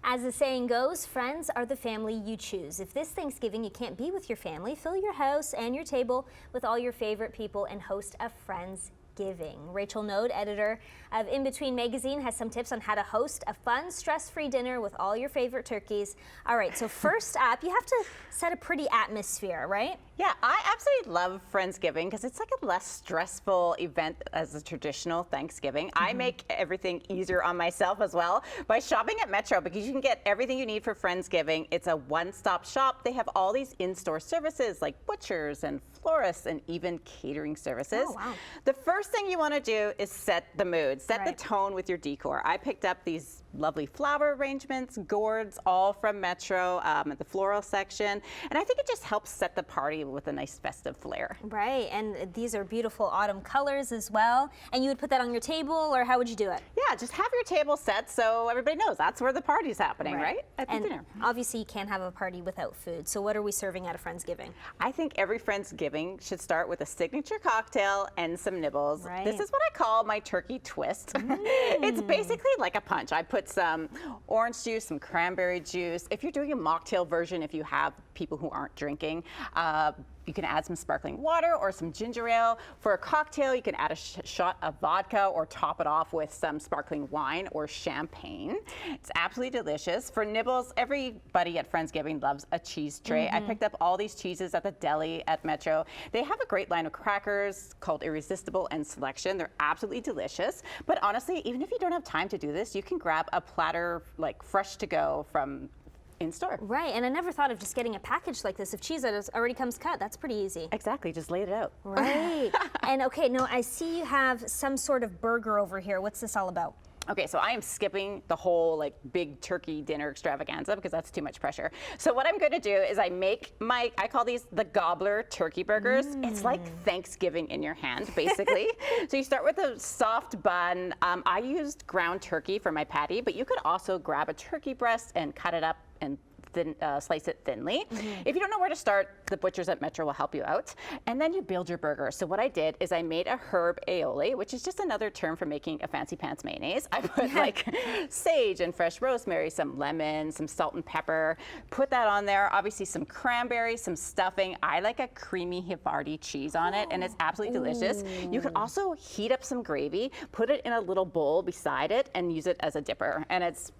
As the saying goes, friends are the family you choose. If this Thanksgiving you can't be with your family, fill your house and your table with all your favorite people and host a Friendsgiving. Rachel Naud, editor of In Between magazine, has some tips on how to host a fun, stress-free dinner with all your favorite turkeys. All right, so first up, you have to set a pretty atmosphere, right? Yeah, I absolutely love Friendsgiving because it's like a less stressful event as a traditional Thanksgiving. I make everything easier on myself as well by shopping at Metro because you can get everything you need for Friendsgiving. It's a one-stop shop. They have all these in-store services like butchers and florists and even catering services. Oh, wow. The first thing you want to do is set the mood, set the tone with your decor. I picked up these lovely flower arrangements, gourds, all from Metro at the floral section. And I think it just helps set the party with a nice festive flair. Right, and these are beautiful autumn colors as well. And you would put that on your table, or how would you do it? Yeah, just have your table set so everybody knows that's where the party's happening, right? At the dinner. Obviously you can't have a party without food. So what are we serving at a Friendsgiving? I think every Friendsgiving should start with a signature cocktail and some nibbles. Right. This is what I call my turkey twist. It's basically like a punch. I put some orange juice, some cranberry juice. If you're doing a mocktail version, if you have people who aren't drinking, you can add some sparkling water or some ginger ale. For a cocktail, you can add a shot of vodka or top it off with some sparkling wine or champagne. It's absolutely delicious. For nibbles, everybody at Friendsgiving loves a cheese tray. I picked up all these cheeses at the deli at Metro. They have a great line of crackers called Irresistible and Selection. They're absolutely delicious. But honestly, even if you don't have time to do this, you can grab a platter like fresh to go from in-store. Right, and I never thought of just getting a package like this of cheese that already comes cut. That's pretty easy. Exactly, just lay it out. Right, and okay, now I see you have some sort of burger over here. What's this all about? Okay, so I am skipping the whole like big turkey dinner extravaganza because that's too much pressure. So what I'm going to do is I call these the Gobbler turkey burgers. It's like Thanksgiving in your hand, basically. So you start with a soft bun. I used ground turkey for my patty, but you could also grab a turkey breast and cut it up and slice it thinly. If you don't know where to start, the butchers at Metro will help you out. And then you build your burger. So what I did is I made a herb aioli, which is just another term for making a fancy pants mayonnaise. I put like sage and fresh rosemary, some lemon, some salt and pepper, put that on there. Obviously some cranberries, some stuffing. I like a creamy Havarti cheese on it, and it's absolutely delicious. You can also heat up some gravy, put it in a little bowl beside it, and use it as a dipper. And it's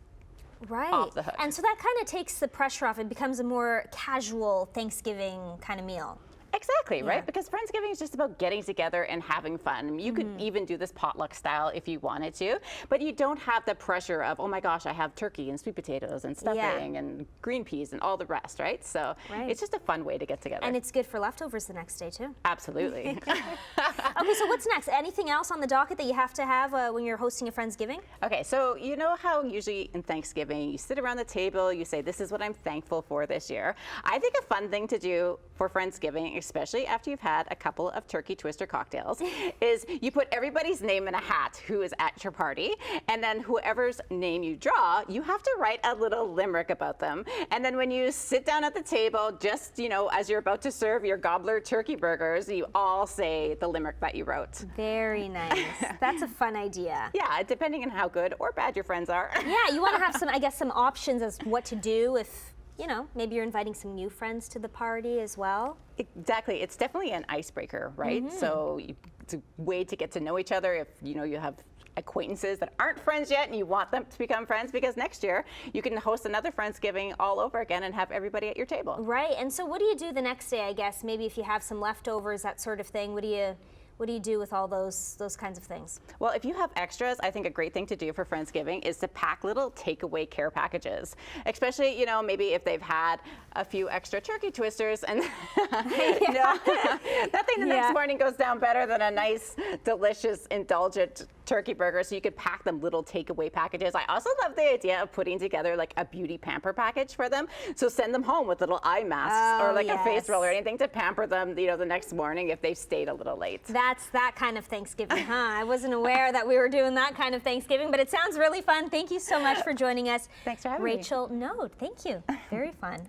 off the hook. And so that kind of takes the pressure off. It becomes a more casual Thanksgiving kind of meal. Exactly, right? Because Friendsgiving is just about getting together and having fun. You could even do this potluck style if you wanted to, but you don't have the pressure of, oh my gosh, I have turkey and sweet potatoes and stuffing and green peas and all the rest, right? So it's just a fun way to get together. And it's good for leftovers the next day too. Absolutely. Okay, so what's next? Anything else on the docket that you have to have when you're hosting a Friendsgiving? Okay, so you know how usually in Thanksgiving you sit around the table, you say, this is what I'm thankful for this year. I think a fun thing to do for Friendsgiving, especially after you've had a couple of turkey twister cocktails, is you put everybody's name in a hat who is at your party, and then whoever's name you draw, you have to write a little limerick about them. And then when you sit down at the table, just, you know, as you're about to serve your Gobbler turkey burgers, you all say the limerick that you wrote. Very nice. That's a fun idea. Yeah, depending on how good or bad your friends are. Yeah, you want to have some, I guess, some options as what to do if, you know, maybe you're inviting some new friends to the party as well. Exactly. It's definitely an icebreaker, right? So it's a way to get to know each other if, you know, you have acquaintances that aren't friends yet and you want them to become friends, because next year you can host another Friendsgiving all over again and have everybody at your table. Right. And so what do you do the next day, I guess? Maybe if you have some leftovers, that sort of thing. What do you do with all those kinds of things? Well, if you have extras, I think a great thing to do for Friendsgiving is to pack little takeaway care packages. Especially, you know, maybe if they've had a few extra turkey twisters and nothing the next morning goes down better than a nice, delicious, indulgent turkey burger. So you could pack them little takeaway packages. I also love the idea of putting together like a beauty pamper package for them. So send them home with little eye masks or like a face roll or anything to pamper them, you know, the next morning if they've stayed a little late. That's that kind of Thanksgiving, huh? I wasn't aware that we were doing that kind of Thanksgiving, but it sounds really fun. Thank you so much for joining us. Thanks for having me. Rachel Naud, thank you. Very fun.